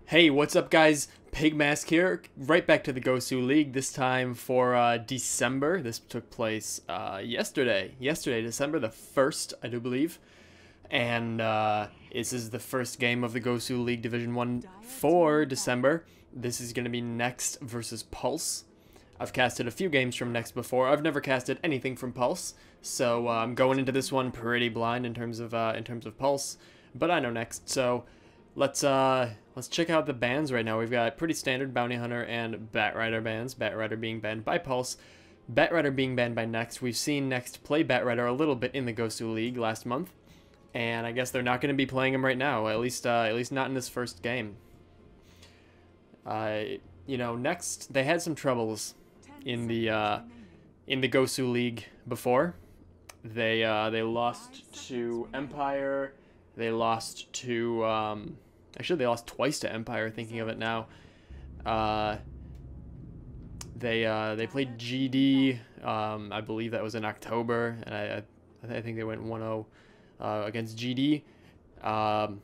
Hey, what's up guys? Pigmask here, right back to the Gosuleague, this time for December. This took place yesterday, December the 1st, I do believe. And this is the first game of the Gosuleague Division 1 for December. This is going to be Next versus Pulse. I've casted a few games from Next before. I've never casted anything from Pulse, so I'm going into this one pretty blind in terms of Pulse, but I know Next, so let's check out the bans right now. We've got pretty standard Bounty Hunter and Batrider bans. Batrider being banned by Pulse, Batrider being banned by Next. We've seen Next play Batrider a little bit in the Gosuleague last month, and I guess they're not going to be playing him right now. At least not in this first game. You know, Next they had some troubles in the Gosuleague before. They lost to Empire. They lost to actually, they lost twice to Empire, thinking of it now. They played GD, I believe that was in October, and I think they went 1-0 against GD. And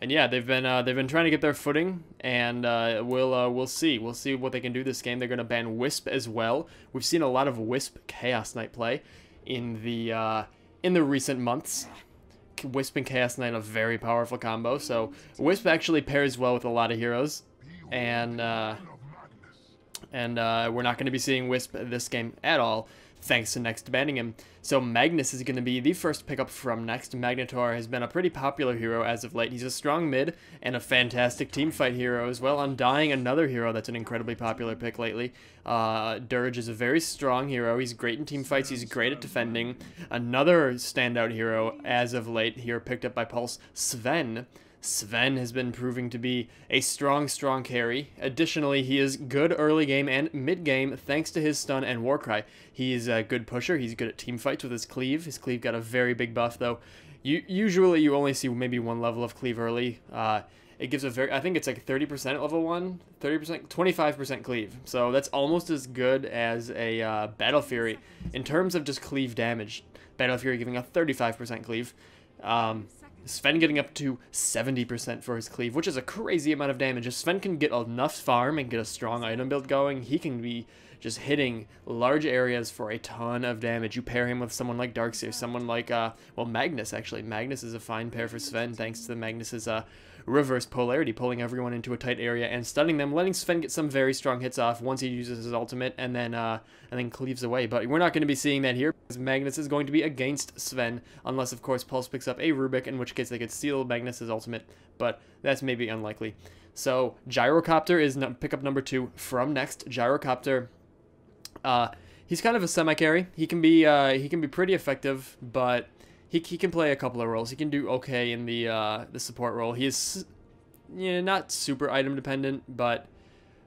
yeah, they've been trying to get their footing, and we'll see what they can do this game. They're gonna ban Wisp as well. We've seen a lot of Wisp Chaos Knight play in the recent months. Wisp and Chaos Knight, a very powerful combo. So Wisp actually pairs well with a lot of heroes, and we're not going to be seeing Wisp this game at all, thanks to Next banning him. So Magnus is going to be the first pickup from Next. Magnetar has been a pretty popular hero as of late. He's a strong mid and a fantastic teamfight hero as well. Undying, another hero that's an incredibly popular pick lately. Dirge is a very strong hero. He's great in teamfights. He's great at defending. Another standout hero as of late here, picked up by Pulse, Sven. Sven has been proving to be a strong carry. Additionally, he is good early game and mid game thanks to his stun and Warcry. He is a good pusher. He's good at team fights with his cleave. His cleave got a very big buff though. Usually you only see maybe one level of cleave early. It gives a very, I think it's like 30% at level 1, 30%, 25% cleave. So that's almost as good as a Battle Fury in terms of just cleave damage. Battle Fury giving a 35% cleave. Sven getting up to 70% for his cleave, which is a crazy amount of damage. If Sven can get enough farm and get a strong item build going, he can be just hitting large areas for a ton of damage. You pair him with someone like Darkseer, someone like, well, Magnus, actually. Magnus is a fine pair for Sven, thanks to Magnus's reverse polarity, pulling everyone into a tight area and stunning them, letting Sven get some very strong hits off once he uses his ultimate, and then cleaves away. But we're not going to be seeing that here, because Magnus is going to be against Sven, unless, of course, Pulse picks up a Rubik, in which case they could steal Magnus's ultimate, but that's maybe unlikely. So, Gyrocopter is pickup number 2 from Next. Gyrocopter, he's kind of a semi-carry. He can be pretty effective, but he can play a couple of roles. He can do okay in the support role. He is, you know, not super item dependent, but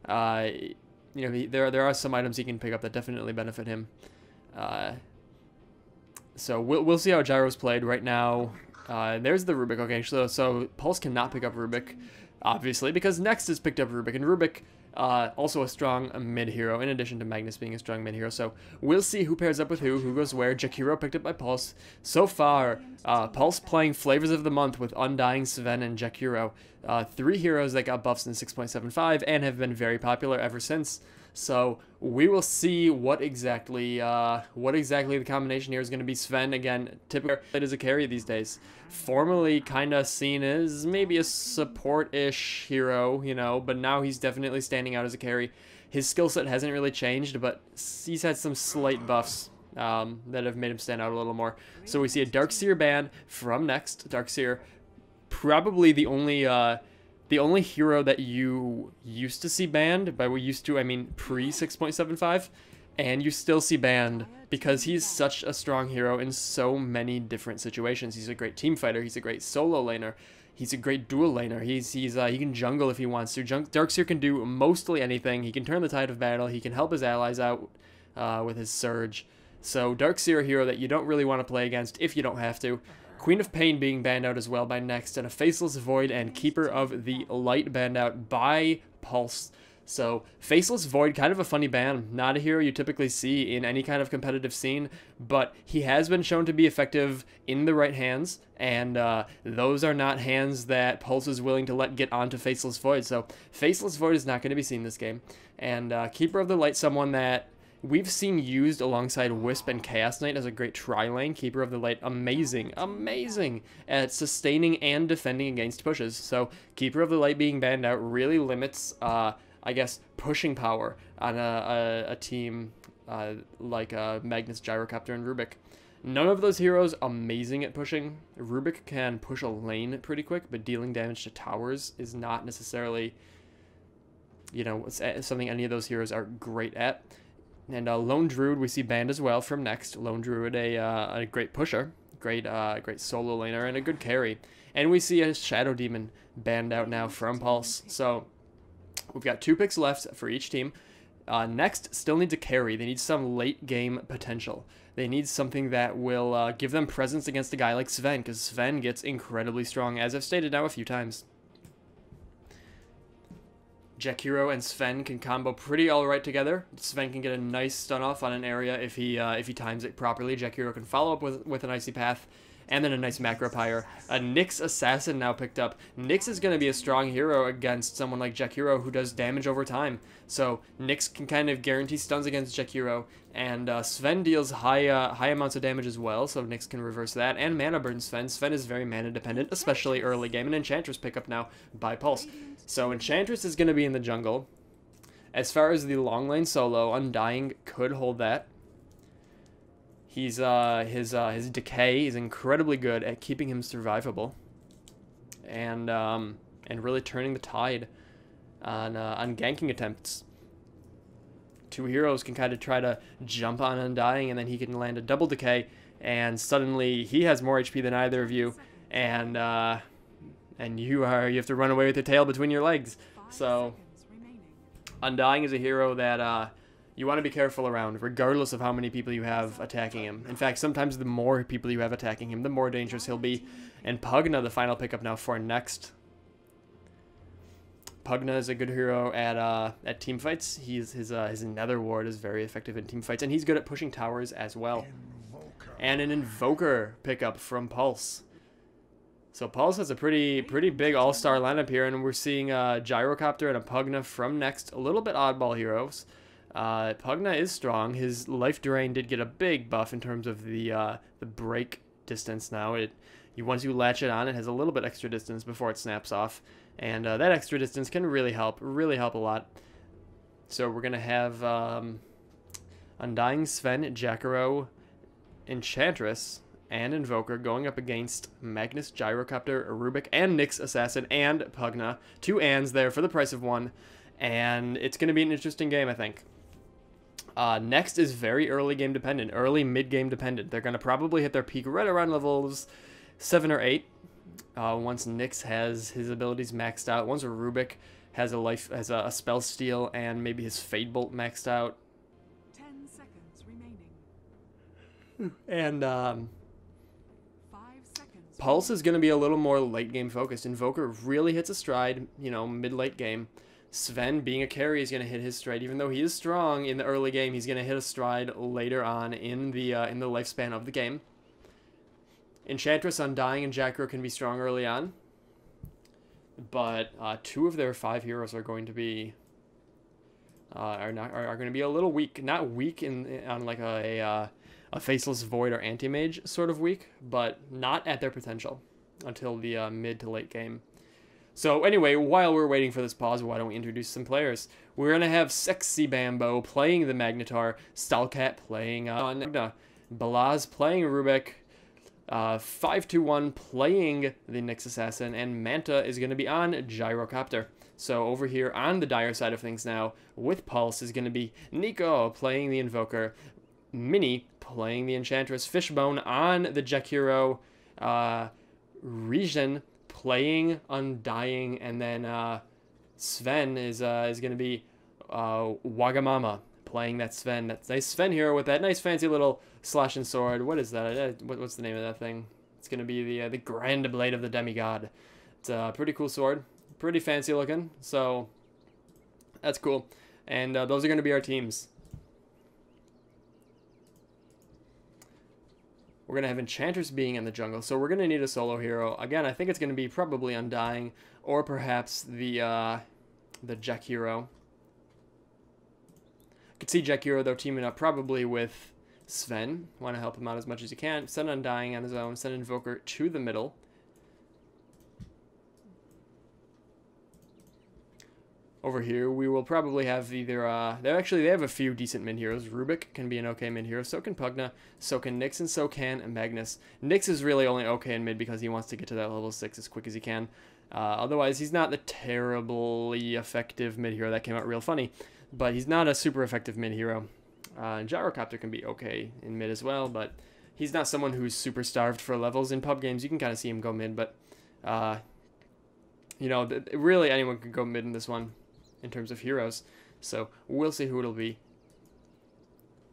you know, there are some items he can pick up that definitely benefit him. So we'll see how Gyro's played right now. There's the Rubik. Okay, so Pulse cannot pick up Rubik, obviously, because Next has picked up Rubik, and Rubik, also a strong mid hero, in addition to Magnus being a strong mid hero. So we'll see who pairs up with who goes where. Jakiro picked up by Pulse. So far, Pulse playing Flavors of the Month with Undying, Sven, and Jakiro. 3 heroes that got buffs in 6.75 and have been very popular ever since. So we will see what exactly the combination here is going to be. Sven, again, typically played as a carry these days. Formerly kind of seen as maybe a support-ish hero, you know, but now he's definitely standing out as a carry. His skill set hasn't really changed, but he's had some slight buffs that have made him stand out a little more. So we see a Darkseer ban from Next. Darkseer, probably the only hero that you used to see banned, by used to I mean pre 6.75, and you still see banned because he's such a strong hero in so many different situations. He's a great team fighter, he's a great solo laner, he's a great dual laner, he can jungle if he wants to. Darkseer can do mostly anything. He can turn the tide of battle, he can help his allies out with his surge. So Darkseer, a hero that you don't really want to play against if you don't have to. Queen of Pain being banned out as well by Next, and a Faceless Void and Keeper of the Light banned out by Pulse. So Faceless Void, kind of a funny ban. Not a hero you typically see in any kind of competitive scene, but he has been shown to be effective in the right hands, and those are not hands that Pulse is willing to let get onto Faceless Void. So Faceless Void is not going to be seen this game. And Keeper of the Light, someone that we've seen used alongside Wisp and Chaos Knight as a great tri-lane. Keeper of the Light, amazing at sustaining and defending against pushes. So Keeper of the Light being banned out really limits, I guess, pushing power on a team like Magnus, Gyrocopter, and Rubik. None of those heroes amazing at pushing. Rubik can push a lane pretty quick, but dealing damage to towers is not necessarily, you know, something any of those heroes are great at. And Lone Druid we see banned as well from Next. Lone Druid, a great pusher, great solo laner, and a good carry. And we see a Shadow Demon banned out now from Pulse. So we've got 2 picks left for each team. Next still needs a carry. They need some late game potential. They need something that will give them presence against a guy like Sven, because Sven gets incredibly strong, as I've stated now a few times. Jakiro and Sven can combo pretty alright together. Sven can get a nice stun off on an area if he times it properly. Jakiro can follow up with an Icy Path, and then a nice Macro Pyre. A Nyx Assassin now picked up. Nyx is going to be a strong hero against someone like Jakiro who does damage over time. So Nyx can kind of guarantee stuns against Jakiro, and Sven deals high amounts of damage as well, so Nyx can reverse that. And mana burn Sven. Sven is very mana dependent, especially early game. And Enchantress pickup now by Pulse. So Enchantress is going to be in the jungle. As far as the long lane solo, Undying could hold that. His decay is incredibly good at keeping him survivable, and really turning the tide on ganking attempts. 2 heroes can kind of try to jump on Undying, and then he can land a double decay, and suddenly he has more HP than either of you, and you have to run away with your tail between your legs. So Undying is a hero that you want to be careful around, regardless of how many people you have attacking him. In fact, sometimes the more people you have attacking him, the more dangerous he'll be. And Pugna, the final pickup now for Next. Pugna is a good hero at team fights. His Nether Ward is very effective in team fights, and he's good at pushing towers as well. And an Invoker pickup from Pulse. So Pulse has a pretty big all-star lineup here, and we're seeing a Gyrocopter and a Pugna from Next. A little bit oddball heroes. Pugna is strong. His life drain did get a big buff in terms of the break distance now. Once you latch it on, it has a little bit extra distance before it snaps off, and that extra distance can really help a lot. So we're gonna have Undying, Sven, Jakiro, Enchantress, and Invoker going up against Magnus, Gyrocopter, Rubik, and Nyx Assassin, and Pugna. 2 ands there for the price of 1, and it's going to be an interesting game, I think. Next is very early game dependent, early mid game dependent. They're going to probably hit their peak right around levels 7 or 8. Once Nyx has his abilities maxed out, once Rubik has a spell steal, and maybe his Fade Bolt maxed out. 10 seconds remaining. And 5 seconds. Pulse is going to be a little more late game focused. Invoker really hits a stride, you know, mid-late game. Sven, being a carry, is going to hit his stride. Even though he is strong in the early game, he's going to hit a stride later on in the lifespan of the game. Enchantress, Undying, and Jakiro can be strong early on, but 2 of their 5 heroes are going to be are going to be a little weak. Not weak on like a Faceless Void or Anti-Mage sort of weak, but not at their potential until the mid to late game. So anyway, while we're waiting for this pause, why don't we introduce some players? We're going to have Sexy Bambo playing the Magnetar, Stalcat playing Magna, Balaz playing Rubik, 521 playing the Nyx Assassin, and Manta is going to be on Gyrocopter. So over here on the dire side of things now, with Pulse is going to be Nico playing the Invoker, Minnie playing the Enchantress, Fishbone on the Jakiro, Regen playing Undying, and then Sven is going to be Wagamama playing that Sven. That nice Sven hero with that nice fancy little slash and sword. What is that? What's the name of that thing? It's going to be the Grand Blade of the Demigod. It's a pretty cool sword. Pretty fancy looking. So That's cool. And those are going to be our teams. We're going to have Enchantress being in the jungle, so we're going to need a solo hero. Again, I think it's going to be probably Undying, or perhaps the Jack hero. I could see Jack hero, though, teaming up probably with Sven. Want to help him out as much as you can. Send Undying on his own. Send Invoker to the middle. Over here, we will probably have either, they have a few decent mid-heroes. Rubik can be an okay mid-hero, so can Pugna, so can Nyx, and so can Magnus. Nyx is really only okay in mid because he wants to get to that level 6 as quick as he can. Otherwise, he's not the terribly effective mid-hero. That came out real funny, but he's not a super effective mid-hero. Gyrocopter can be okay in mid as well, but he's not someone who's super starved for levels. In pub games, you can kind of see him go mid, but, you know, really anyone can go mid in this one in terms of heroes, so we'll see who it'll be.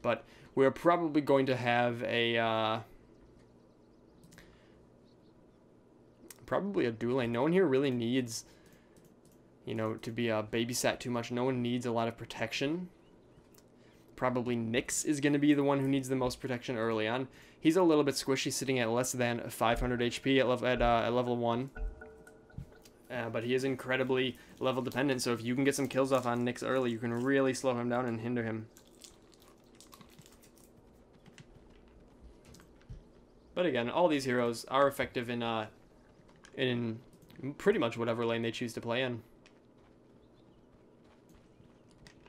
But we're probably going to have a probably a dual lane. No one here really needs, you know, to be babysat too much. No one needs a lot of protection. Probably Nyx is going to be the one who needs the most protection early on. He's a little bit squishy, sitting at less than 500 HP at level 1. But he is incredibly level dependent, so if you can get some kills off on Nyx early, you can really slow him down and hinder him. But again, all these heroes are effective in pretty much whatever lane they choose to play in.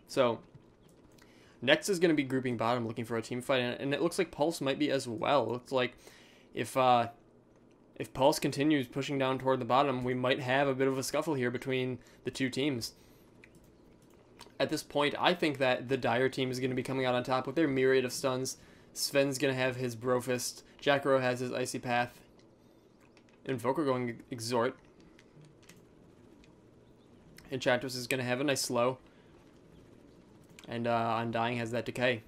So, next is going to be grouping bottom, looking for a team fight, and it looks like Pulse might be as well. It looks like if Pulse continues pushing down toward the bottom, we might have a bit of a scuffle here between the two teams. At this point, I think that the Dire team is going to be coming out on top with their myriad of stuns. Sven's going to have his Brofist. Jackro has his Icy Path. Invoker going Exhort. Enchantress is going to have a nice slow. And Undying has that Decay.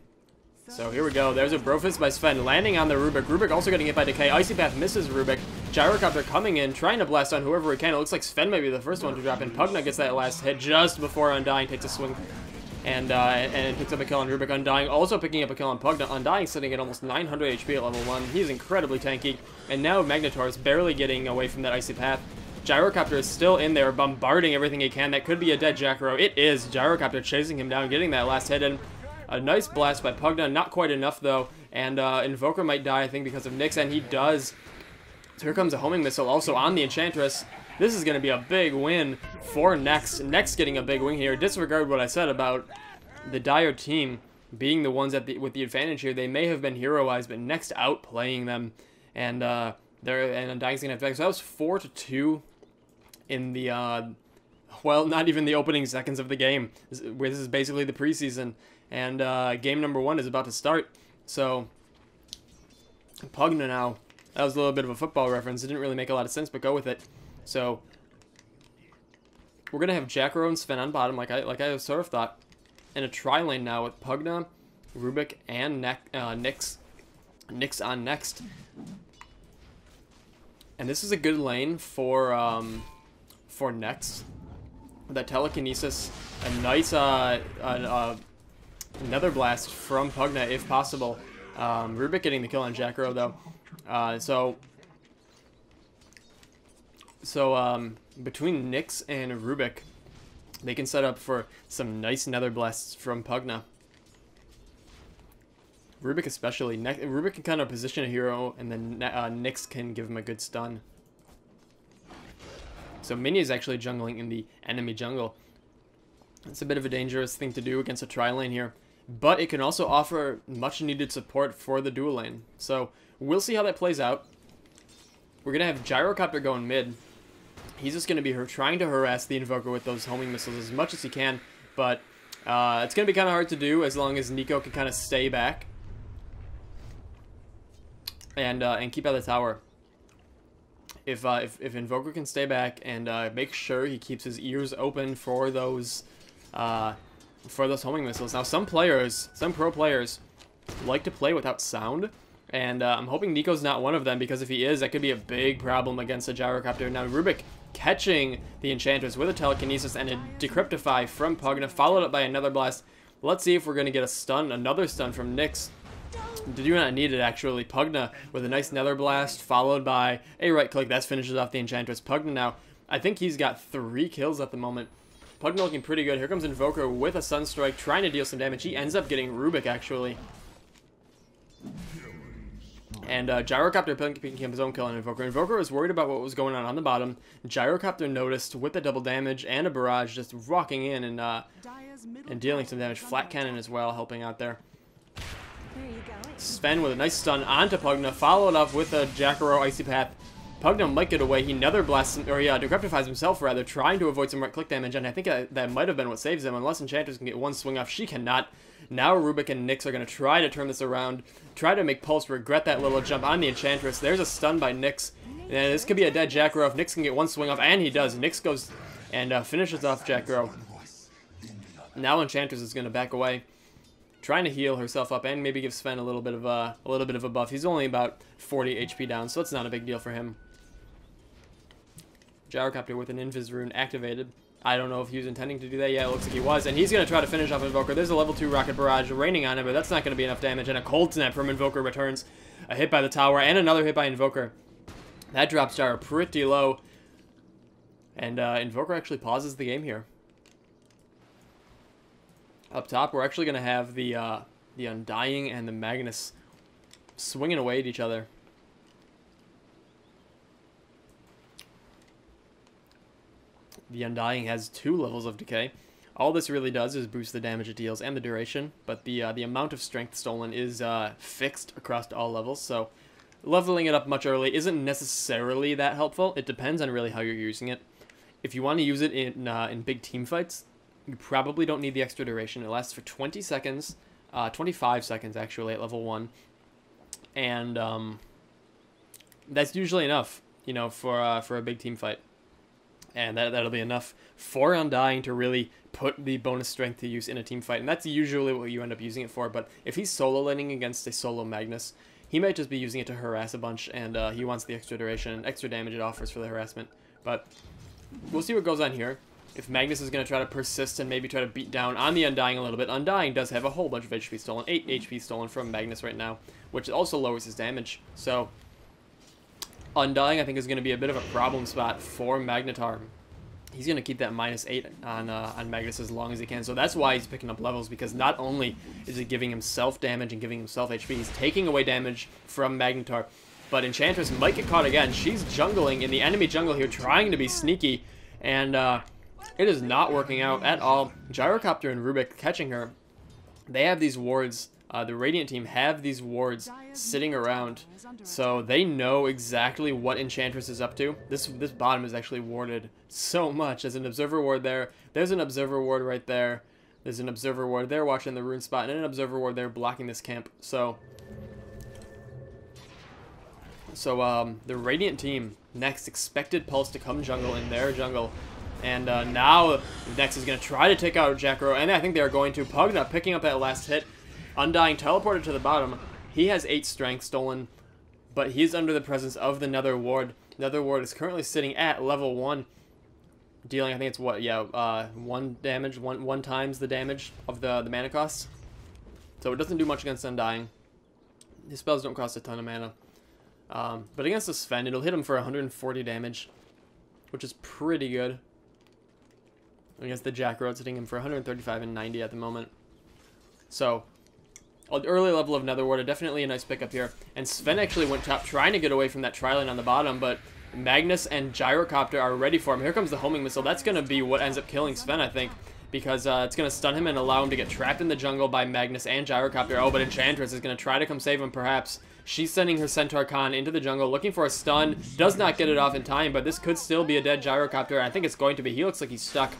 So here we go. There's a Brofist by Sven landing on the Rubik. Rubik also getting hit by Decay. Icy Path misses Rubik. Gyrocopter coming in, trying to blast on whoever he can. It looks like Sven may be the first one to drop in. Pugna gets that last hit just before Undying takes a swing. And picks up a kill on Rubik. Undying also picking up a kill on Pugna. Undying sitting at almost 900 HP at level 1. He's incredibly tanky. And now Magnetar is barely getting away from that Icy Path. Gyrocopter is still in there, bombarding everything he can. That could be a dead Jackro. It is. Gyrocopter chasing him down, getting that last hit in. A nice blast by Pugna, not quite enough though, and Invoker might die, I think, because of Nyx, and he does. So here comes a homing missile also on the Enchantress. This is going to be a big win for Next. Next getting a big win here. Disregard what I said about the Dire team being the ones with the advantage here. They may have been heroized, but Next outplaying them, and Undying's going to have to. So that was 4-2 in the well, not even the opening seconds of the game. This is basically the preseason. And game number 1 is about to start. So, Pugna now. That was a little bit of a football reference. It didn't really make a lot of sense, but go with it. So, we're going to have Jackro and Sven on bottom, like I sort of thought. And a tri-lane now with Pugna, Rubik, and Nyx. Nyx on Next. And this is a good lane for Next. That telekinesis, a nice Nether Blast from Pugna if possible. Rubik getting the kill on Jackro though. Between Nyx and Rubik, they can set up for some nice Nether Blasts from Pugna. Rubik especially. Rubik can kind of position a hero, and then Nyx can give him a good stun. So Mini is actually jungling in the enemy jungle. It's a bit of a dangerous thing to do against a tri-lane here. But it can also offer much needed support for the dual lane. So we'll see how that plays out. We're going to have Gyrocopter going mid. He's just going to be trying to harass the Invoker with those homing missiles as much as he can. But it's going to be kind of hard to do as long as Nico can kind of stay back. And keep out of the tower. If Invoker can stay back and make sure he keeps his ears open for those homing missiles. Now, some pro players, like to play without sound, and I'm hoping Nico's not one of them, because if he is, that could be a big problem against a Gyrocopter. Now, Rubik catching the Enchantress with a telekinesis and a decryptify from Pugna, followed up by another blast. Let's see if we're going to get a stun, another stun from Nyx. Do not need it, actually. Pugna with a nice nether blast, followed by a right click. That finishes off the Enchantress. Pugna now, I think he's got 3 kills at the moment. Pugna looking pretty good. Here comes Invoker with a Sunstrike, trying to deal some damage. He ends up getting Rubik, actually. And Gyrocopter picking his own kill on Invoker. Invoker was worried about what was going on the bottom. Gyrocopter noticed with the double damage and a barrage, just walking in and dealing some damage. Flat Cannon as well, helping out there. Sven with a nice stun onto Pugna, followed up with a Jakiro Icy Path. Pugna might get away. He nether blasts, or he decryptifies himself rather, trying to avoid some right click damage, and I think that might have been what saves him, unless Enchantress can get one swing off. She cannot. Now Rubik and Nyx are going to try to turn this around, try to make Pulse regret that little jump on the Enchantress. There's a stun by Nyx, and this could be a dead Jakiro if Nyx can get one swing off, and he does. Nyx goes and finishes off Jakiro. Now Enchantress is going to back away, trying to heal herself up and maybe give Sven a little bit of a buff. He's only about 40 HP down, so it's not a big deal for him. Gyrocopter with an Invis rune activated. I don't know if he was intending to do that. Yeah, it looks like he was. And he's going to try to finish off Invoker. There's a level 2 Rocket Barrage raining on him, but that's not going to be enough damage. And a Cold Snap from Invoker returns. A hit by the tower and another hit by Invoker. That drops Gyro pretty low. And Invoker actually pauses the game here. Up top, we're actually going to have the Undying and the Magnus swinging away at each other. The Undying has 2 levels of decay. All this really does is boost the damage it deals and the duration, but the amount of strength stolen is fixed across all levels, so leveling it up much early isn't necessarily that helpful. It depends on really how you're using it. If you want to use it in big team fights, you probably don't need the extra duration. It lasts for 20 seconds, 25 seconds actually at level 1, and that's usually enough, you know, for a big team fight. And that'll be enough for Undying to really put the bonus strength to use in a team fight. And that's usually what you end up using it for. But if he's solo laning against a solo Magnus, he might just be using it to harass a bunch. And he wants the extra duration and extra damage it offers for the harassment. But we'll see what goes on here. If Magnus is going to try to persist and maybe try to beat down on the Undying a little bit. Undying does have a whole bunch of HP stolen. 8 HP stolen from Magnus right now, which also lowers his damage. So Undying, I think, is going to be a bit of a problem spot for Magnetar. He's going to keep that -8 on Magnus as long as he can. So that's why he's picking up levels, because not only is he giving himself damage and giving himself HP, he's taking away damage from Magnetar. But Enchantress might get caught again. She's jungling in the enemy jungle here, trying to be sneaky, and it is not working out at all. Gyrocopter and Rubik catching her. They have these wards. The Radiant team have these wards sitting around, so they know exactly what Enchantress is up to. This bottom is actually warded so much. There's an Observer ward there. There's an Observer ward right there. There's an Observer ward there watching the rune spot, and an Observer ward there blocking this camp. So the Radiant team next expected Pulse to come jungle in their jungle. And now Next is going to try to take out Jakiro, and I think they're going to. Pugna picking up that last hit. Undying teleported to the bottom. He has 8 strength stolen, but he's under the presence of the Nether ward. Nether ward is currently sitting at level 1, dealing, I think it's what, yeah, 1 damage, one times the damage of the mana cost. So it doesn't do much against Undying. His spells don't cost a ton of mana. But against the Sven, it'll hit him for 140 damage, which is pretty good. Against the Jakiro, it's hitting him for 135 and 90 at the moment. So an early level of Nether Ward, definitely a nice pickup here. And Sven actually went top trying to get away from that tri-lane on the bottom, but Magnus and Gyrocopter are ready for him. Here comes the homing missile. That's going to be what ends up killing Sven, I think, because it's going to stun him and allow him to get trapped in the jungle by Magnus and Gyrocopter. Oh, but Enchantress is going to try to come save him, perhaps. She's sending her Centaur Khan into the jungle, looking for a stun. Does not get it off in time, but this could still be a dead Gyrocopter. I think it's going to be. He looks like he's stuck.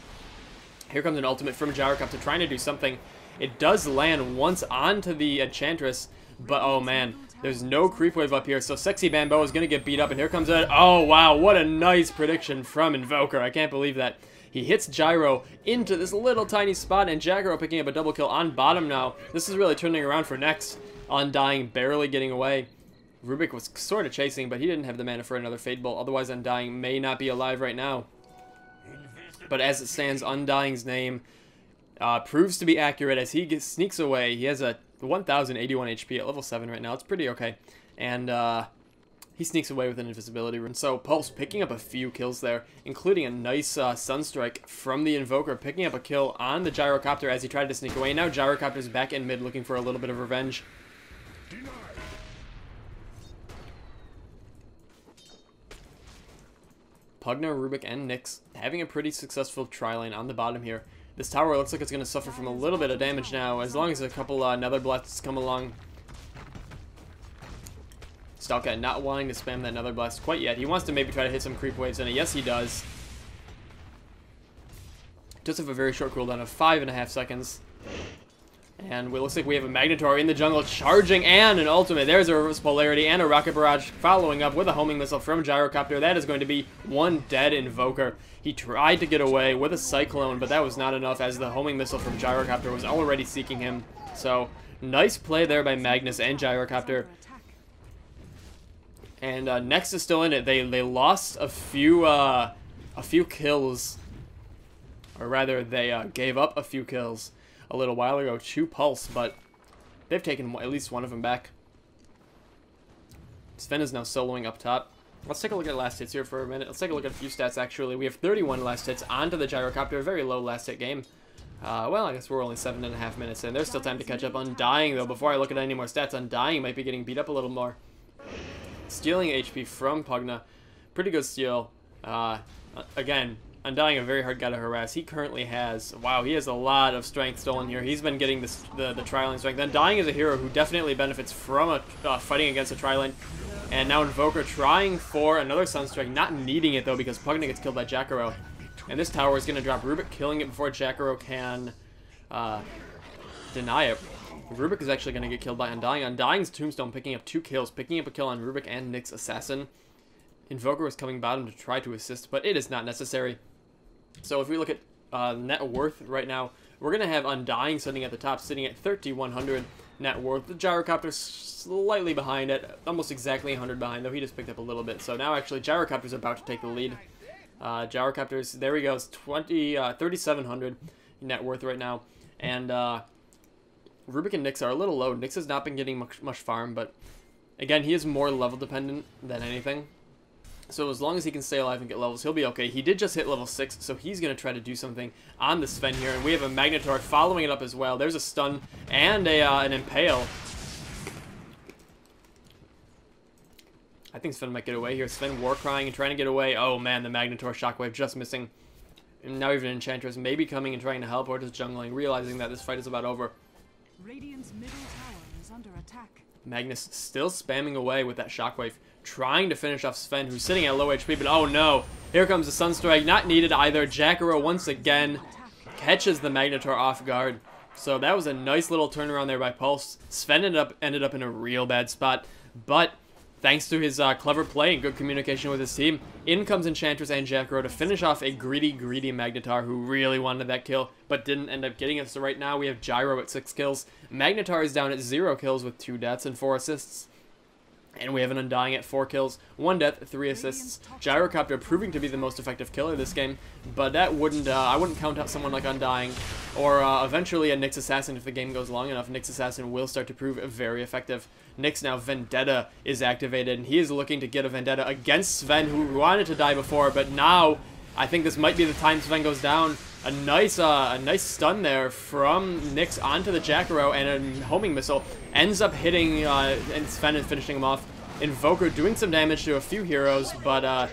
Here comes an ultimate from Gyrocopter trying to do something. It does land once onto the Enchantress, but oh man, there's no creep wave up here, so Sexy Bambo is going to get beat up, and here comes a... Oh wow, what a nice prediction from Invoker. I can't believe that. He hits Gyro into this little tiny spot, and Jakiro picking up a double kill on bottom now. This is really turning around for Next. Undying barely getting away. Rubik was sort of chasing, but he didn't have the mana for another Fade Bolt. Otherwise, Undying may not be alive right now. But as it stands, Undying's name proves to be accurate as he sneaks away. He has a 1,081 HP at level 7 right now. It's pretty okay. And he sneaks away with an invisibility rune. So Pulse picking up a few kills there, including a nice Sunstrike from the Invoker, picking up a kill on the Gyrocopter as he tried to sneak away. Now Gyrocopter's back in mid looking for a little bit of revenge. Pugna, Rubik, and Nyx having a pretty successful tri-lane on the bottom here. This tower looks like it's going to suffer from a little bit of damage now, as long as a couple Nether Blasts come along. Stalkat not wanting to spam that Nether Blast quite yet. He wants to maybe try to hit some creep waves in it. Yes, he does. Just have a very short cooldown of 5.5 seconds. And it looks like we have a Magnetar in the jungle charging and an ultimate. There's a reverse polarity and a rocket barrage following up with a homing missile from Gyrocopter. That is going to be one dead Invoker. He tried to get away with a Cyclone, but that was not enough as the homing missile from Gyrocopter was already seeking him. So, nice play there by Magnus and Gyrocopter. And Next is still in it. They lost a few kills, or rather, they gave up a few kills a little while ago to Pulse, but they've taken at least one of them back. Sven is now soloing up top. Let's take a look at last hits here for a minute. Let's take a look at a few stats, actually. We have 31 last hits onto the Gyrocopter, a very low last hit game. Well, I guess we're only 7.5 minutes in. There's still time to catch up. Undying, though, before I look at any more stats, Undying might be getting beat up a little more. Stealing HP from Pugna. Pretty good steal. Again, Undying, a very hard guy to harass. He currently has, wow, he has a lot of strength stolen here. He's been getting the tri-lane strength. Undying is a hero who definitely benefits from fighting against a tri-lane. And now Invoker trying for another Sunstrike, not needing it though because Pugna gets killed by Jakiro. And this tower is going to drop Rubik, killing it before Jakiro can deny it. Rubik is actually going to get killed by Undying. Undying's Tombstone picking up 2 kills, picking up a kill on Rubik and Nyx Assassin. Invoker was coming bottom to try to assist, but it is not necessary. So if we look at net worth right now, we're going to have Undying sitting at the top, sitting at 3,100 net worth. The Gyrocopter's slightly behind it, almost exactly 100 behind, though he just picked up a little bit. So now actually Gyrocopter's about to take the lead. Gyrocopter's, there he goes, 3,700 net worth right now. And Rubik and Nyx are a little low. Nyx has not been getting much farm, but again, he is more level dependent than anything. So as long as he can stay alive and get levels, he'll be okay. He did just hit level 6, so he's going to try to do something on the Sven here. And we have a Magnetar following it up as well. There's a stun and an Impale. I think Sven might get away here. Sven war crying and trying to get away. Oh man, the Magnetar Shockwave just missing. And now even Enchantress maybe coming and trying to help, or just jungling, realizing that this fight is about over. Radiant's middle tower is under attack. Magnus still spamming away with that Shockwave, trying to finish off Sven, who's sitting at low HP, but oh no, here comes the Sunstrike, not needed either. Jakiro once again catches the Magnetar off guard. So that was a nice little turnaround there by Pulse. Sven ended up in a real bad spot, but thanks to his clever play and good communication with his team, in comes Enchantress and Jakiro to finish off a greedy Magnetar who really wanted that kill, but didn't end up getting it. So right now we have Gyro at 6 kills. Magnetar is down at 0 kills with 2 deaths and 4 assists. And we have an Undying at 4 kills, 1 death, 3 assists. Gyrocopter proving to be the most effective killer this game, but that wouldn't, I wouldn't count out someone like Undying, or eventually a Nyx Assassin if the game goes long enough. Nyx Assassin will start to prove very effective. Nyx now Vendetta is activated, and he is looking to get a Vendetta against Sven, who wanted to die before, but now I think this might be the time Sven goes down. A nice stun there from Nyx onto the Jakiro, and a homing missile ends up hitting and Sven and finishing him off. Invoker doing some damage to a few heroes, but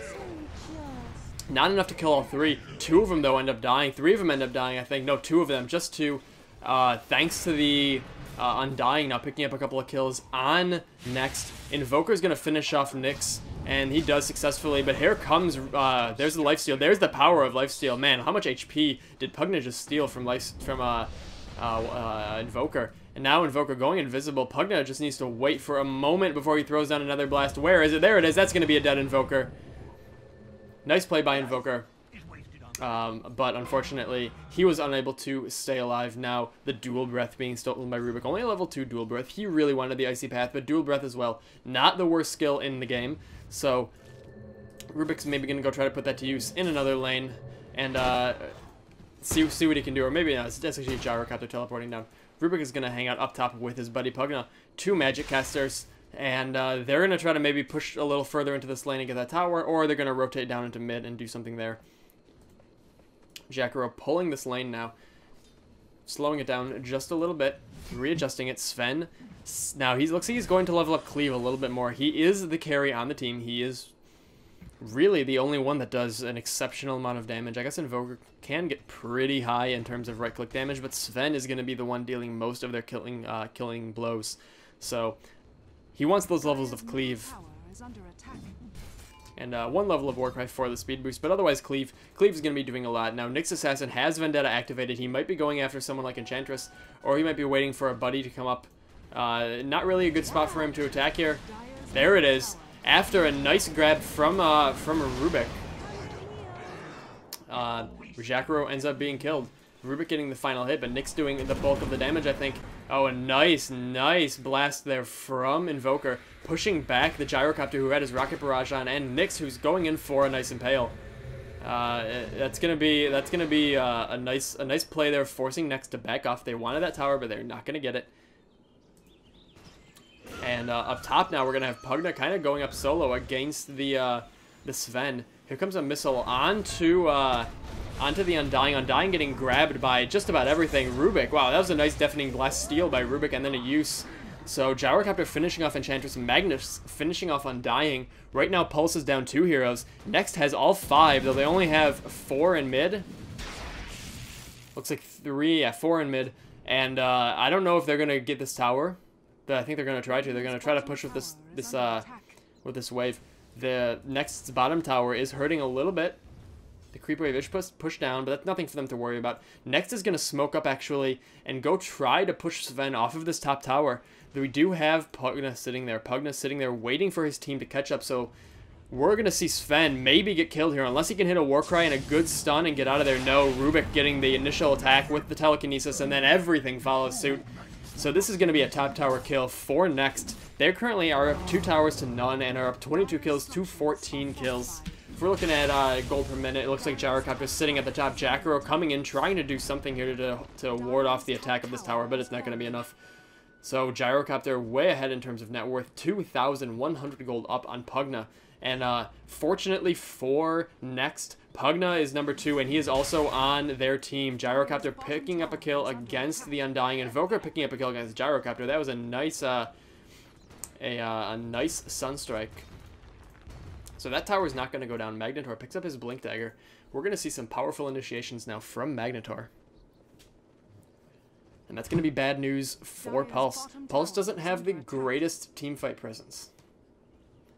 not enough to kill all 3. 2 of them though end up dying. 3 of them end up dying, I think. No, 2 of them, just 2. Thanks to the Undying now picking up a couple of kills on Next. Invoker's gonna finish off Nyx, and he does successfully, but here comes, there's the lifesteal. There's the power of lifesteal. Man, how much HP did Pugna just steal from Invoker? And now Invoker going invisible. Pugna just needs to wait for a moment before he throws down another blast. Where is it? There it is. That's going to be a dead Invoker. Nice play by Invoker. But unfortunately, he was unable to stay alive. Now, the Dual Breath being stolen by Rubik. Only a level 2 Dual Breath. He really wanted the Icy Path, but Dual Breath as well. Not the worst skill in the game. So, Rubik's maybe going to go try to put that to use in another lane. And see what he can do. Or maybe not. It's actually a Gyrocopter teleporting down. Rubik is going to hang out up top with his buddy Pugna. 2 Magic Casters. And they're going to try to maybe push a little further into this lane and get that tower. Or they're going to rotate down into mid and do something there. Jacaro pulling this lane now, slowing it down just a little bit, readjusting it. Sven, now looks like he's going to level up Cleave a little bit more. He is the carry on the team. He is really the only one that does an exceptional amount of damage. I guess Invoker can get pretty high in terms of right-click damage, but Sven is going to be the one dealing most of their killing blows. So he wants those levels of Cleave. And 1 level of Warcry for the speed boost, but otherwise Cleave is going to be doing a lot. Now, Nyx Assassin has Vendetta activated. He might be going after someone like Enchantress, or he might be waiting for a buddy to come up. Not really a good spot for him to attack here. There it is. After a nice grab from Rubik, Jacaro ends up being killed. Rubik getting the final hit, but Nyx doing the bulk of the damage, I think. Oh, a nice blast there from Invoker, pushing back the Gyrocopter who had his Rocket Barrage on, and Nyx who's going in for a nice Impale. That's gonna be a nice play there, forcing Nyx to back off. They wanted that tower, but they're not gonna get it. And up top now, we're gonna have Pugna kind of going up solo against the Sven. Here comes a missile onto the Undying. Undying getting grabbed by just about everything. Rubik, wow, that was a nice deafening blast steal by Rubik, and then a use. So Gyrocopter finishing off Enchantress, Magnus finishing off Undying. Right now, Pulse is down 2 heroes. Next has all 5, though they only have 4 in mid. Looks like 3, yeah, 4 in mid. And I don't know if they're gonna get this tower. But I think they're gonna try to. They're gonna try to push with this wave. The Next's bottom tower is hurting a little bit. The creep wave is pushed down, but that's nothing for them to worry about. Next is going to smoke up, actually, and go try to push Sven off of this top tower. We do have Pugna sitting there. Pugna sitting there waiting for his team to catch up, so we're going to see Sven maybe get killed here, unless he can hit a Warcry and a good stun and get out of there. No, Rubik getting the initial attack with the telekinesis, and then everything follows suit. So this is going to be a top tower kill for Next. They currently are up 2 towers to none and are up 22 kills to 14 kills. If we're looking at gold per minute, it looks like Gyrocopter is sitting at the top. Jacaro coming in, trying to do something here to ward off the attack of this tower, but it's not going to be enough. So Gyrocopter way ahead in terms of net worth, 2,100 gold up on Pugna. And fortunately for Next, Pugna is number 2, and he is also on their team. Gyrocopter picking up a kill against the Undying. Invoker picking up a kill against Gyrocopter. That was a nice nice Sunstrike. So that tower is not going to go down. Magnetor picks up his Blink Dagger. We're going to see some powerful initiations now from Magnetor. And that's going to be bad news for Pulse. Pulse doesn't have the greatest teamfight presence.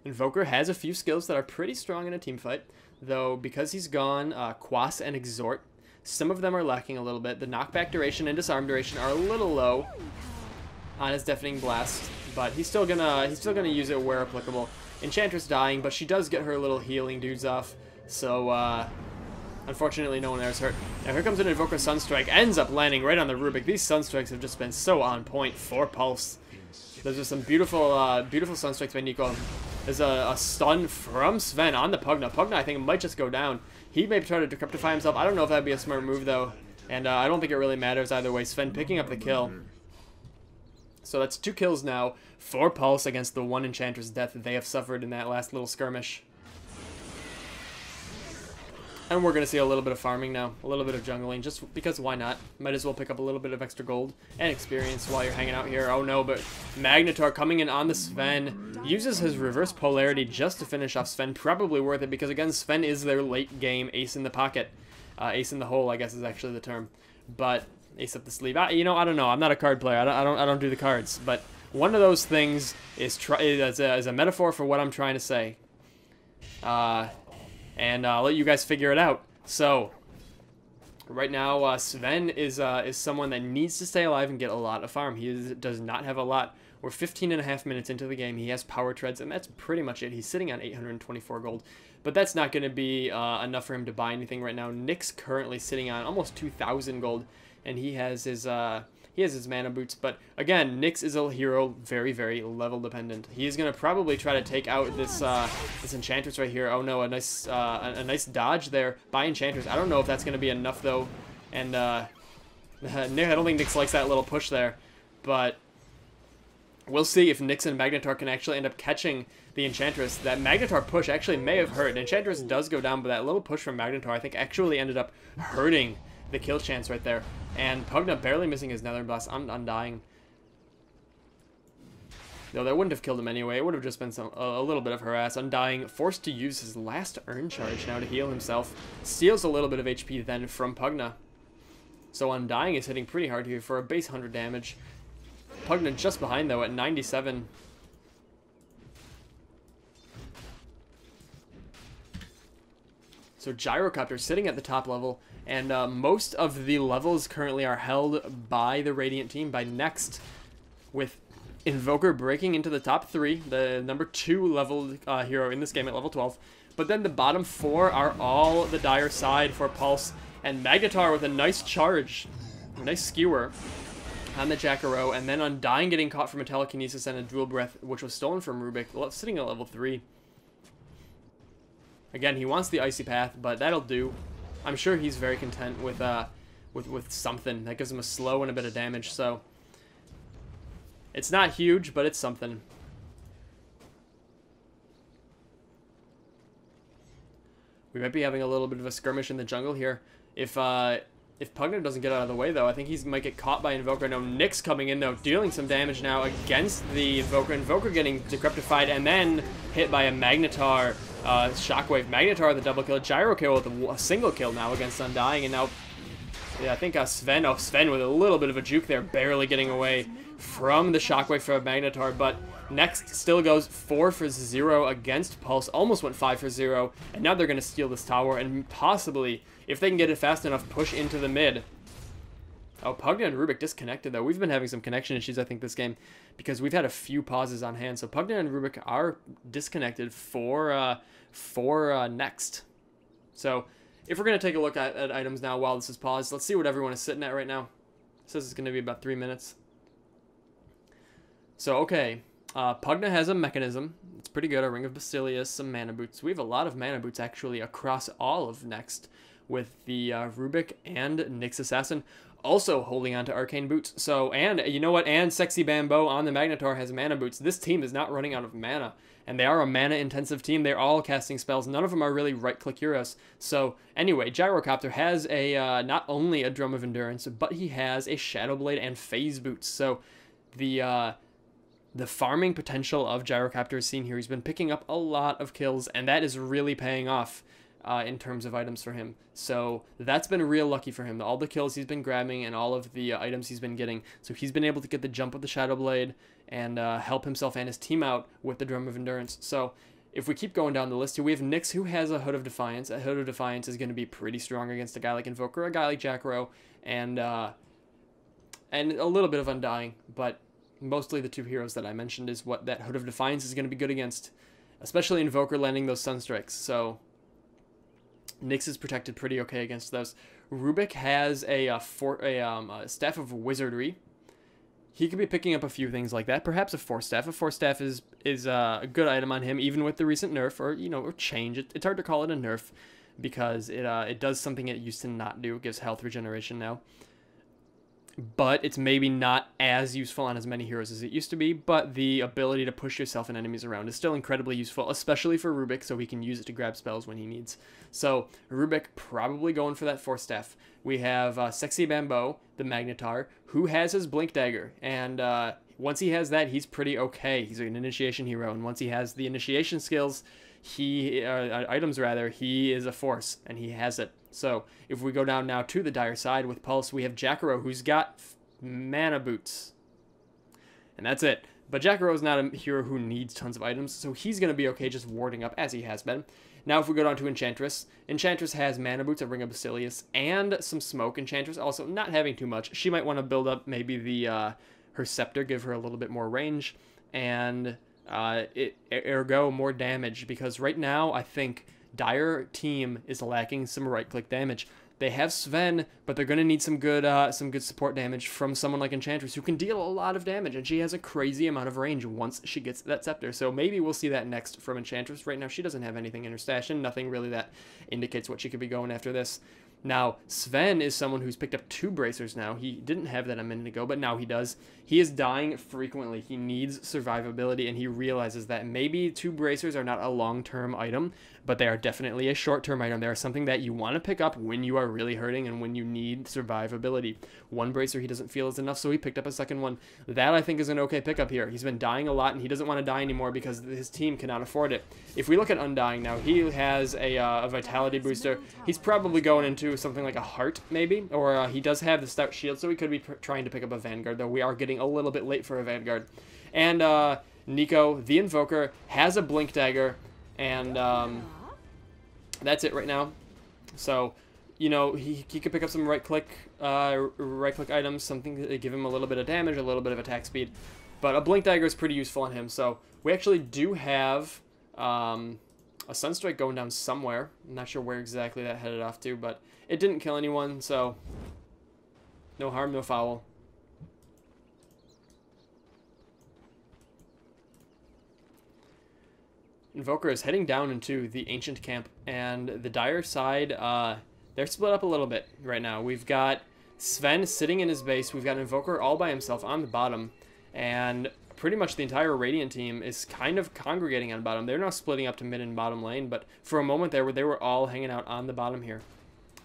Invoker has a few skills that are pretty strong in a teamfight, though because he's gone Quas and Exhort, some of them are lacking a little bit. The knockback duration and disarm duration are a little low on his Deafening Blast, but he's still gonna use it where applicable. Enchantress dying, but she does get her little healing dudes off, so unfortunately no one there is hurt. Now here comes an Invoker Sunstrike, ends up landing right on the Rubik. These Sunstrikes have just been so on point for Pulse. Those are some beautiful beautiful Sunstrikes by Nico. There's a stun from Sven on the Pugna. Pugna, I think, might just go down. He may try to decryptify himself. I don't know if that'd be a smart move, though. And I don't think it really matters either way. Sven picking up the kill. So that's 2 kills now for Pulse against the 1 Enchantress death that they have suffered in that last little skirmish. And we're going to see a little bit of farming now. A little bit of jungling, just because why not? Might as well pick up a little bit of extra gold and experience while you're hanging out here. Oh no, but Magnetor coming in on the Sven. Uses his reverse polarity just to finish off Sven. Probably worth it, because again, Sven is their late game ace in the pocket. Ace in the hole, I guess, is actually the term. But ace up the sleeve. You know, I don't know. I'm not a card player. I don't do the cards. But one of those things is a metaphor for what I'm trying to say. And I'll let you guys figure it out. So, right now, Sven is someone that needs to stay alive and get a lot of farm. He does not have a lot. We're 15.5 minutes into the game. He has power treads, and that's pretty much it. He's sitting on 824 gold. but that's not going to be enough for him to buy anything right now. Nick's currently sitting on almost 2,000 gold, and he has his mana boots. But again, Nyx is a hero very, very level dependent. He is going to probably try to take out this this Enchantress right here. Oh no, a nice dodge there by Enchantress. I don't know if that's going to be enough though. And Nick, I don't think Nyx likes that little push there, but we'll see if Nyx and Magnetar can actually end up catching the Enchantress. That Magnetar push actually may have hurt. Enchantress does go down, but that little push from Magnetar I think actually ended up hurting the kill chance right there. And Pugna barely missing his Nether Blast on Undying. Though that wouldn't have killed him anyway. It would have just been a little bit of harass. Undying forced to use his last Urn Charge now to heal himself. Steals a little bit of HP then from Pugna. So Undying is hitting pretty hard here for a base 100 damage. Pugna just behind though at 97. So Gyrocopter sitting at the top level, and most of the levels currently are held by the Radiant team, by Next, with Invoker breaking into the top 3, the number 2 leveled hero in this game at level 12. But then the bottom 4 are all the dire side for Pulse, and Magnetar with a nice charge, a nice skewer on the Jacaro, and then Undying getting caught from a Telekinesis and a Dual Breath, which was stolen from Rubik, sitting at level 3. Again, he wants the Icy Path, but that'll do. I'm sure he's very content with something that gives him a slow and a bit of damage, so it's not huge, but it's something. We might be having a little bit of a skirmish in the jungle here. If Pugna doesn't get out of the way, though, I think he might get caught by Invoker. No, Nyx coming in, though, dealing some damage now against the Invoker. Invoker getting decryptified, and then hit by a Magnetar Shockwave. Magnetar the double kill. Gyro kill with a single kill now against Undying, and now, yeah, I think Sven with a little bit of a juke there, barely getting away from the Shockwave from Magnetar, but Next still goes 4 for 0 against Pulse, almost went 5 for 0, and now they're going to steal this tower, and possibly, if they can get it fast enough, push into the mid. Oh, Pugna and Rubik disconnected, though. We've been having some connection issues, I think, this game, because we've had a few pauses on hand, so Pugna and Rubik are disconnected for Next. So, if we're going to take a look at items now while this is paused, let's see what everyone is sitting at right now. It says it's going to be about 3 minutes. So, okay. Pugna has a mechanism. It's pretty good. A Ring of Basilius, some mana boots. We have a lot of mana boots actually across all of Next, with the Rubik and Nyx Assassin also holding on to Arcane Boots. So, and you know what? And Sexy Bambo on the Magnetar has mana boots. This team is not running out of mana, and they are a mana intensive team. They're all casting spells. None of them are really right-click heroes. So, anyway, Gyrocopter has a not only a Drum of Endurance, but he has a Shadow Blade and Phase Boots. So, the farming potential of Gyrocopter is seen here. He's been picking up a lot of kills, and that is really paying off in terms of items for him. So that's been real lucky for him. All the kills he's been grabbing and all of the items he's been getting. So he's been able to get the jump with the Shadow Blade and help himself and his team out with the Drum of Endurance. So if we keep going down the list here, we have Nyx, who has a Hood of Defiance. A Hood of Defiance is going to be pretty strong against a guy like Invoker, a guy like Jacaro, and a little bit of Undying, but mostly the 2 heroes that I mentioned is what that Hood of Defiance is going to be good against, especially Invoker landing those Sunstrikes. So Nyx is protected pretty okay against those. Rubik has a Staff of Wizardry. He could be picking up a few things like that. Perhaps a Force Staff. A Force Staff is a good item on him, even with the recent nerf or change. It's hard to call it a nerf because it does something it used to not do. It gives health regeneration now. But it's maybe not as useful on as many heroes as it used to be, but the ability to push yourself and enemies around is still incredibly useful, especially for Rubik, so he can use it to grab spells when he needs. So, Rubik probably going for that Force Staff. We have Sexy Bambo, the Magnetar, who has his Blink Dagger, and once he has that, he's pretty okay. He's an initiation hero, and once he has the initiation skills, items rather, he is a force, and he has it. So, if we go down now to the dire side with Pulse, we have Jacaro, who's got mana boots. And that's it. But Jackaro's not a hero who needs tons of items, so he's going to be okay just warding up, as he has been. Now, if we go down to Enchantress, Enchantress has mana boots, a Ring of Basilius, and some smoke. Enchantress also not having too much. She might want to build up maybe her Scepter, give her a little bit more range, and ergo more damage, because right now I think Dire team is lacking some right-click damage. They have Sven, but they're going to need some good support damage from someone like Enchantress, who can deal a lot of damage, and she has a crazy amount of range once she gets that scepter. So maybe we'll see that next from Enchantress. Right now, she doesn't have anything in her stash, and nothing really that indicates what she could be going after this. Now, Sven is someone who's picked up 2 bracers now. He didn't have that a minute ago, but now he does. He is dying frequently. He needs survivability, and he realizes that maybe 2 bracers are not a long-term item, but they are definitely a short-term item. They are something that you want to pick up when you are really hurting and when you need survivability. 1 bracer he doesn't feel is enough, so he picked up a second one. That, I think, is an okay pickup here. He's been dying a lot, and he doesn't want to die anymore because his team cannot afford it. If we look at Undying now, he has a Vitality booster. He's probably going into something like a Heart, maybe, or he does have the Stout Shield, so he could be trying to pick up a Vanguard, though we are getting a little bit late for a Vanguard. And Nico, the Invoker, has a Blink Dagger, and that's it right now. So, you know, he could pick up some right-click items, something to give him a little bit of damage, a little bit of attack speed. But a Blink Dagger is pretty useful on him. So we actually do have a Sunstrike going down somewhere. I'm not sure where exactly that headed off to, but it didn't kill anyone, so no harm, no foul. Invoker is heading down into the Ancient Camp, and the Dire side, they're split up a little bit right now. We've got Sven sitting in his base. We've got Invoker all by himself on the bottom, and pretty much the entire Radiant team is kind of congregating on bottom. They're now splitting up to mid and bottom lane, but for a moment there, they were all hanging out on the bottom here.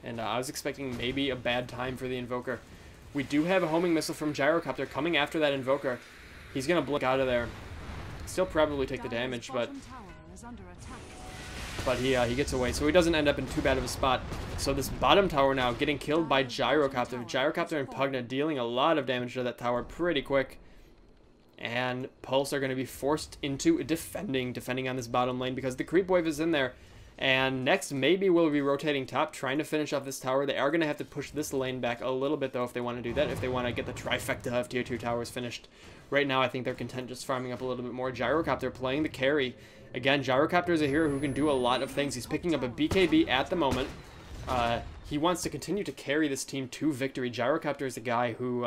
And I was expecting maybe a bad time for the Invoker. We do have a homing missile from Gyrocopter coming after that Invoker. He's going to blink out of there. Still probably take the damage, but he gets away, so he doesn't end up in too bad of a spot. So this bottom tower now getting killed by Gyrocopter. Gyrocopter and Pugna dealing a lot of damage to that tower pretty quick. And Pulse are going to be forced into defending on this bottom lane because the creep wave is in there. And next, maybe we'll be rotating top, trying to finish off this tower. They are going to have to push this lane back a little bit, though, if they want to do that, if they want to get the trifecta of tier 2 towers finished. Right now, I think they're content just farming up a little bit more. Gyrocopter playing the carry. Again, Gyrocopter is a hero who can do a lot of things. He's picking up a BKB at the moment. He wants to continue to carry this team to victory. Gyrocopter is a guy who,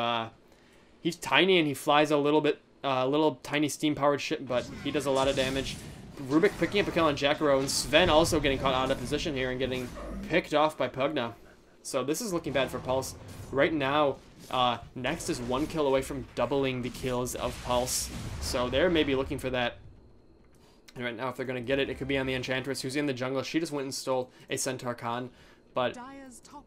he's tiny and he flies a little bit, little tiny steam-powered ship, but he does a lot of damage. Rubik picking up a kill on Jackaro, and Sven also getting caught out of position here and getting picked off by Pugna. So this is looking bad for Pulse. Right now, Next is 1 kill away from doubling the kills of Pulse. So they're maybe looking for that. And right now, if they're going to get it, it could be on the Enchantress, who's in the jungle. She just went and stole a Centaur Khan. But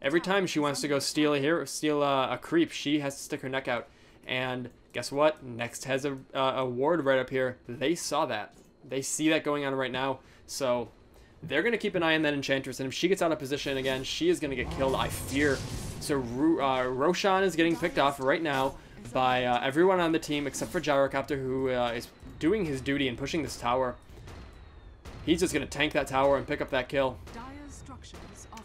every time she wants to go steal a creep, she has to stick her neck out. And guess what? Next has a ward right up here. They saw that. They see that going on right now, so they're going to keep an eye on that Enchantress, and if she gets out of position again, she is going to get killed, I fear. So Roshan is getting picked off right now by everyone on the team except for Gyrocopter, who is doing his duty and pushing this tower. He's just going to tank that tower and pick up that kill.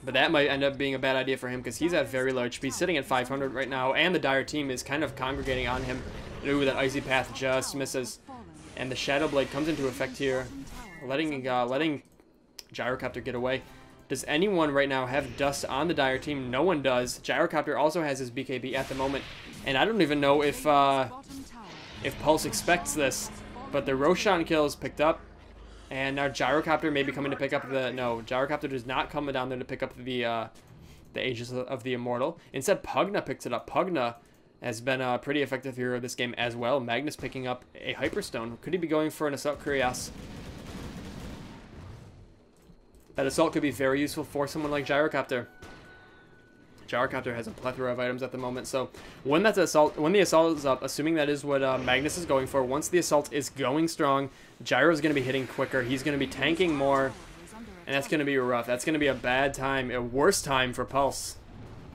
But that might end up being a bad idea for him because he's at very low HP, sitting at 500 right now, and the Dire team is kind of congregating on him. Ooh, that Icy Path just misses. And the Shadow Blade comes into effect here, letting Gyrocopter get away. Does anyone right now have Dust on the Dire team? No one does. Gyrocopter also has his BKB at the moment, and I don't even know if Pulse expects this, but the Roshan kill is picked up, and now Gyrocopter may be coming to pick up the... No, Gyrocopter does not come down there to pick up the Aegis of the Immortal. Instead, Pugna picks it up. Pugna has been a pretty effective hero this game as well. Magnus picking up a Hyperstone. Could he be going for an Assault Cuirass? That Assault could be very useful for someone like Gyrocopter. Gyrocopter has a plethora of items at the moment, so when the Assault is up, assuming that is what Magnus is going for, once the Assault is going strong, Gyro's going to be hitting quicker. He's going to be tanking more, and that's going to be rough. That's going to be a bad time, a worse time for Pulse,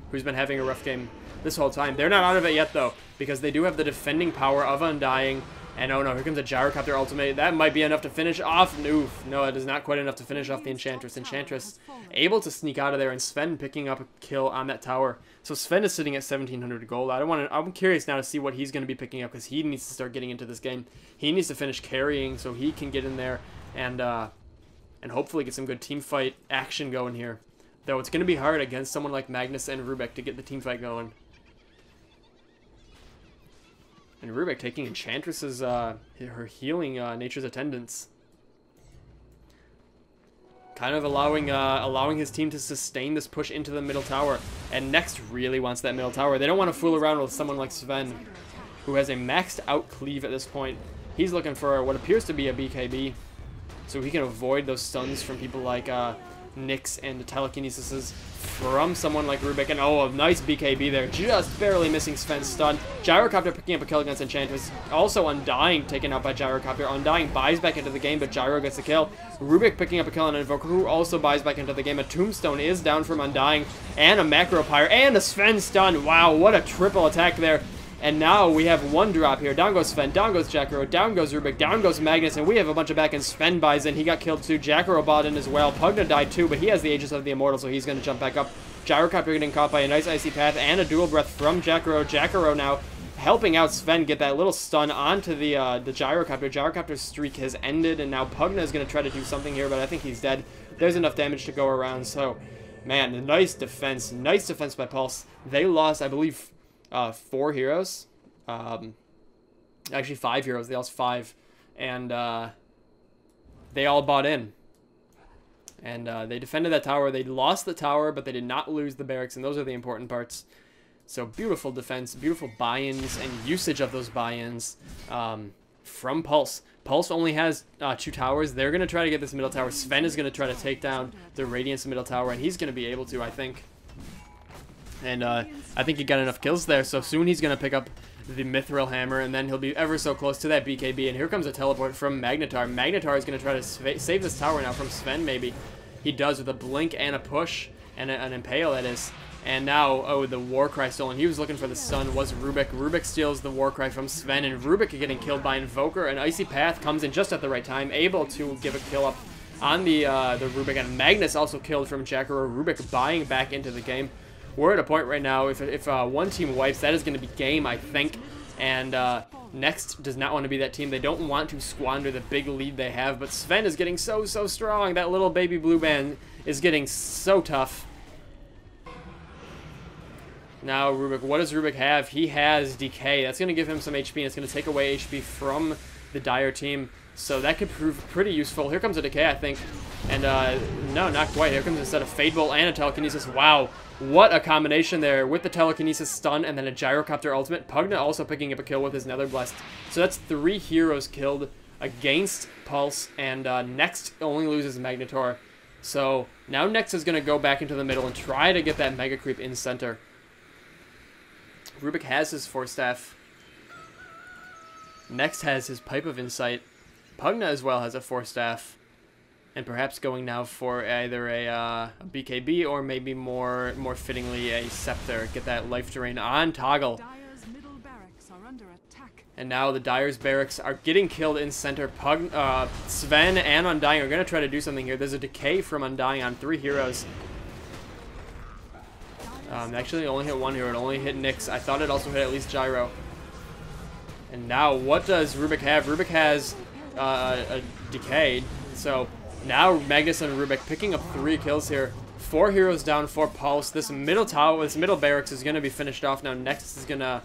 who's been having a rough game this whole time. They're not out of it yet, though, because they do have the defending power of Undying. And oh no, here comes a Gyrocopter ultimate. That might be enough to finish off. Oof, no, it is not quite enough to finish off the Enchantress. Enchantress able to sneak out of there, and Sven picking up a kill on that tower. So Sven is sitting at 1,700 gold. I'm curious now to see what he's going to be picking up, because he needs to start getting into this game. He needs to finish carrying so he can get in there and and hopefully get some good team fight action going here. Though it's going to be hard against someone like Magnus and Rubik to get the team fight going. And Rubik taking Enchantress's, her healing Nature's Attendance. Kind of allowing his team to sustain this push into the middle tower. And Next really wants that middle tower. They don't want to fool around with someone like Sven, who has a maxed out cleave at this point. He's looking for what appears to be a BKB, so he can avoid those stuns from people like Nyx and telekinesis from someone like Rubik. And oh, a nice BKB there, just barely missing Sven's stun. Gyrocopter picking up a kill against Enchantress. Also Undying taken out by Gyrocopter. Undying buys back into the game, but Gyro gets the kill. Rubik picking up a kill on Invoker, who also buys back into the game. A Tombstone is down from Undying, and a Macro Pyre, and a Sven stun. Wow, what a triple attack there. And now we have one drop here. Down goes Sven, down goes Jacaro, down goes Rubik, down goes Magnus, and we have a bunch of back, and Sven buys in. He got killed too. Jacaro bought in as well. Pugna died too, but he has the Aegis of the Immortal, so he's going to jump back up. Gyrocopter getting caught by a nice Icy Path and a Dual Breath from Jacaro. Jacaro now helping out Sven get that little stun onto the Gyrocopter. Gyrocopter's streak has ended, and now Pugna is going to try to do something here, but I think he's dead. There's enough damage to go around, so, man, nice defense by Pulse. They lost, I believe, 4 heroes. Actually 5 heroes. They lost 5, and they all bought in. And they defended that tower. They lost the tower, but they did not lose the barracks, and those are the important parts. So beautiful defense, beautiful buy-ins, and usage of those buy-ins from Pulse. Pulse only has 2 towers. They're going to try to get this middle tower. Sven is going to try to take down the Radiance middle tower, and he's going to be able to, I think. And I think he got enough kills there, so soon he's going to pick up the Mithril Hammer, and then he'll be ever so close to that BKB. And here comes a teleport from Magnetar. Magnetar is going to try to save this tower now from Sven, maybe. He does with a blink and a push, and an impale, that is. And now, oh, the Warcry stolen. He was looking for the stun, was Rubik. Rubik steals the Warcry from Sven, and Rubik getting killed by Invoker. An Icy Path comes in just at the right time, able to give a kill up on the Rubik. And Magnus also killed from Jacaro. Rubik buying back into the game. We're at a point right now, if one team wipes, that is going to be game, I think. And Next does not want to be that team. They don't want to squander the big lead they have. But Sven is getting so strong. That little baby blue man is getting so tough. Now Rubik, what does Rubik have? He has Decay. That's going to give him some HP, and it's going to take away HP from the Dire team. So that could prove pretty useful. Here comes a Decay, I think. And no, not quite. Here comes a set of Fade Bolt and a Telekinesis. Wow, what a combination there with the Telekinesis stun and then a Gyrocopter ultimate. Pugna also picking up a kill with his Nether Blast. So that's 3 heroes killed against Pulse, and Next only loses Magnetar. So now Next is going to go back into the middle and try to get that Mega Creep in center. Rubik has his Force Staff. Next has his Pipe of Insight. Pugna as well has a Force Staff. And perhaps going now for either a BKB or maybe more fittingly a Scepter. Get that life drain on toggle. Dire's middle barracks are under attack. And now the Dire's barracks are getting killed in center. Sven and Undying are going to try to do something here. There's a Decay from Undying on 3 heroes. Actually, it only hit 1 hero. It only hit Nyx. I thought it also hit at least Gyro. And now, what does Rubik have? Rubik has a Decay. So now Magnus and Rubik picking up 3 kills here. 4 heroes down for Pulse. This middle tower, this middle barracks is going to be finished off. Now Next is going to,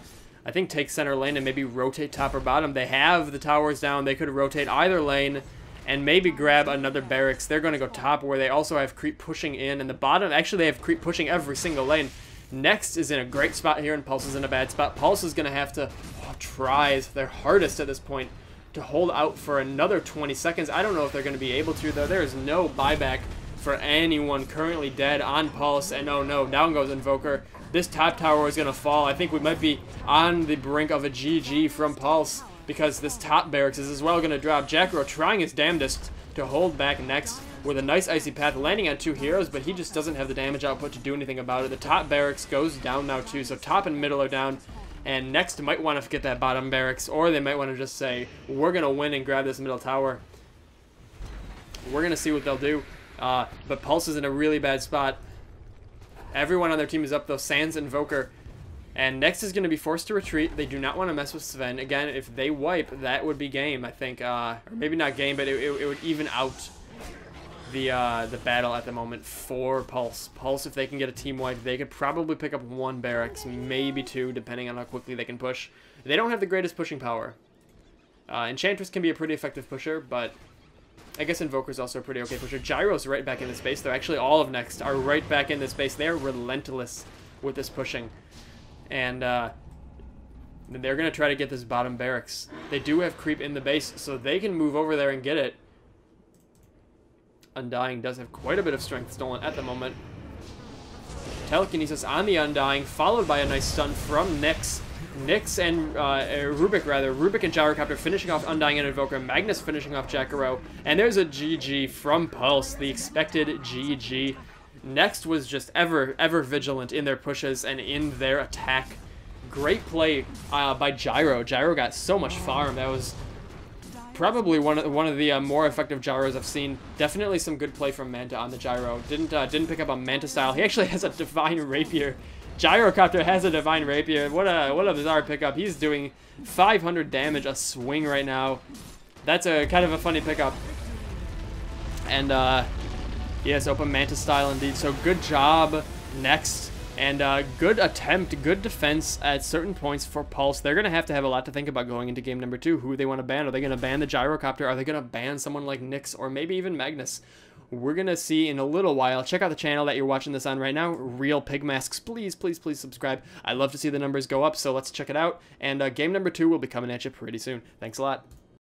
I think, take center lane and maybe rotate top or bottom. They have the towers down. They could rotate either lane and maybe grab another barracks. They're going to go top, where they also have creep pushing in. And the bottom, actually, they have creep pushing every single lane. Next is in a great spot here, and Pulse is in a bad spot. Pulse is going to have to try their hardest at this point to hold out for another 20 seconds. I don't know if they're going to be able to, though. There is no buyback for anyone currently dead on Pulse. And oh no, down goes Invoker. This top tower is going to fall. I think we might be on the brink of a GG from Pulse, because this top barracks is as well going to drop. Jacaro trying his damnedest to hold back Next with a nice Icy Path, landing on 2 heroes, but he just doesn't have the damage output to do anything about it. The top barracks goes down now too, so top and middle are down, and Next might want to get that bottom barracks, or they might want to just say, we're going to win and grab this middle tower. We're going to see what they'll do, but Pulse is in a really bad spot. Everyone on their team is up though, Sans and Invoker. And Next is going to be forced to retreat. They do not want to mess with Sven. Again, if they wipe, that would be game, I think. Or maybe not game, but it would even out the battle at the moment for Pulse. Pulse, if they can get a team wipe, they could probably pick up 1 barracks, maybe 2, depending on how quickly they can push. They don't have the greatest pushing power. Enchantress can be a pretty effective pusher, but I guess Invoker's also a pretty okay pusher. Gyro's right back in the space, though. Actually, all of Next are right back in this space. They are relentless with this pushing. And they're going to try to get this bottom barracks. They do have creep in the base, so they can move over there and get it. Undying does have quite a bit of strength stolen at the moment. Telekinesis on the Undying, followed by a nice stun from Nyx. Nyx and Rubik, rather. Rubik and Gyrocopter finishing off Undying and Invoker. Magnus finishing off Jacaro. And there's a GG from Pulse, the expected GG. Next was just ever vigilant in their pushes and in their attack. Great play by Gyro. Gyro got so much farm. That was probably one of the more effective gyros I've seen. Definitely some good play from Manta on the Gyro. Didn't pick up a Manta style. He actually has a Divine Rapier. Gyrocopter has a Divine Rapier. What a bizarre pickup. He's doing 500 damage a swing right now. That's a kind of a funny pickup. And yes, open Manta style indeed. So good job Next. And good attempt, good defense at certain points for Pulse. They're going to have a lot to think about going into game number 2. Who they want to ban. Are they going to ban the Gyrocopter? Are they going to ban someone like Nyx or maybe even Magnus? We're going to see in a little while. Check out the channel that you're watching this on right now. Real Pig Masks. Please, please, please subscribe. I love to see the numbers go up, so let's check it out. And game number 2 will be coming at you pretty soon. Thanks a lot.